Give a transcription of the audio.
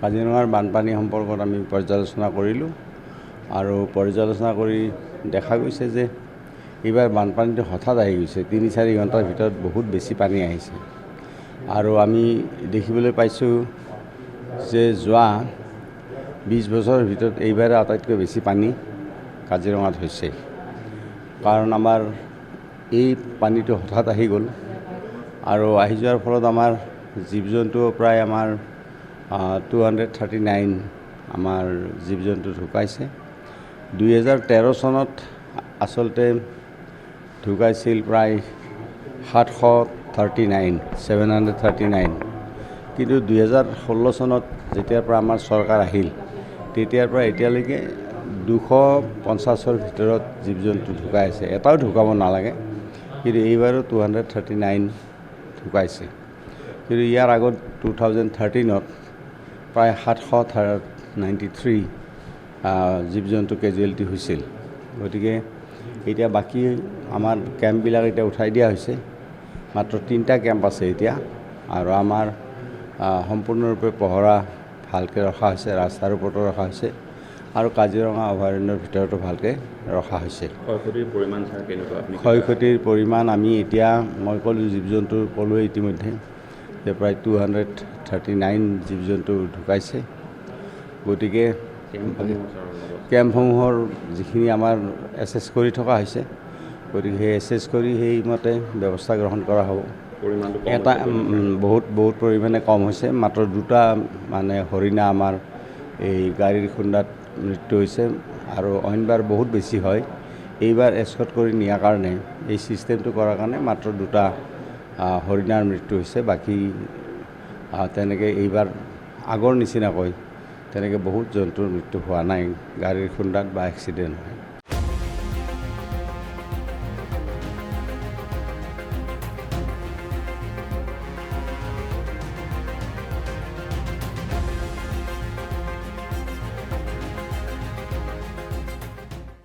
কাজিৰঙাৰ বানপানী সম্পৰ্কত আমি পৰ্যালোচনা কৰিলোঁ আৰু পৰ্যালোচনা কৰি দেখা গৈছে যে এইবাৰ বানপানীটো হঠাৎ আহি গৈছে। ৩-৪ ঘণ্টাৰ ভিতৰত বহুত বেছি পানী আহিছে আৰু আমি দেখিবলৈ পাইছোঁ যে যোৱা 20 বছৰৰ ভিতৰত এইবাৰে আটাইতকৈ বেছি পানী কাজিৰঙাত হৈছে। কাৰণ আমাৰ এই পানীটো হঠাৎ আহি গ'ল আৰু আহি যোৱাৰ ফলত আমাৰ জীৱ জন্তু প্ৰায় আমাৰ 239 আমাৰ জীৱ জন্তু ঢুকাইছে। 2013 চনত আচলতে ঢুকাইছিল প্ৰায় 739 কিন্তু 2016 চনত যেতিয়াৰ পৰা আমাৰ চৰকাৰ আহিল তেতিয়াৰ পৰা এতিয়ালৈকে 250ৰ ভিতৰত জীৱ জন্তু ঢুকাই আছে। এটাও ঢুকাব নালাগে কিন্তু এইবাৰো 239 ঢুকাইছে। কিন্তু ইয়াৰ আগত 2013ত প্ৰায় 793 জীৱ জন্তু কেজুৱেলিটি হৈছিল। গতিকে এতিয়া বাকী আমাৰ কেম্পবিলাক এতিয়া উঠাই দিয়া হৈছে। মাত্ৰ 3টা কেম্প আছে এতিয়া আৰু আমাৰ সম্পূৰ্ণৰূপে পহৰা ভালকৈ ৰখা হৈছে, ৰাস্তাৰ ওপৰতো ৰখা হৈছে আৰু কাজিৰঙা অভয়াৰণ্যৰ ভিতৰতো ভালকৈ ৰখা হৈছে। ক্ষয়ক্ষতিৰ পৰিমাণ কেনেকুৱা? ক্ষয়ক্ষতিৰ পৰিমাণ আমি এতিয়া মই ক'লোঁ জীৱ জন্তু ক'লোৱে ইতিমধ্যে যে প্ৰায় 239 জীৱ জন্তু ঢুকাইছে। গতিকে কেম্পসমূহৰ যিখিনি আমাৰ এছেছ কৰি থকা হৈছে, গতিকে সেই এছেছ কৰি সেইমতে ব্যৱস্থা গ্ৰহণ কৰা হ'ব। এটা বহুত পৰিমাণে কম হৈছে। মাত্ৰ 2টা মানে হৰিণা আমাৰ এই গাড়ীৰ খুন্দাত মৃত্যু হৈছে আৰু অইনবাৰ বহুত বেছি হয়। এইবাৰ এস্কৰ্ট কৰি নিয়াৰ কাৰণে এই ছিষ্টেমটো কৰাৰ কাৰণে মাত্ৰ 2টা হৰিণাৰ মৃত্যু হৈছে। বাকী তেনেকৈ এইবাৰ আগৰ নিচিনাকৈ তেনেকৈ বহুত জন্তুৰ মৃত্যু হোৱা নাই গাড়ীৰ খুন্দাত বা এক্সিডেণ্ট হয়।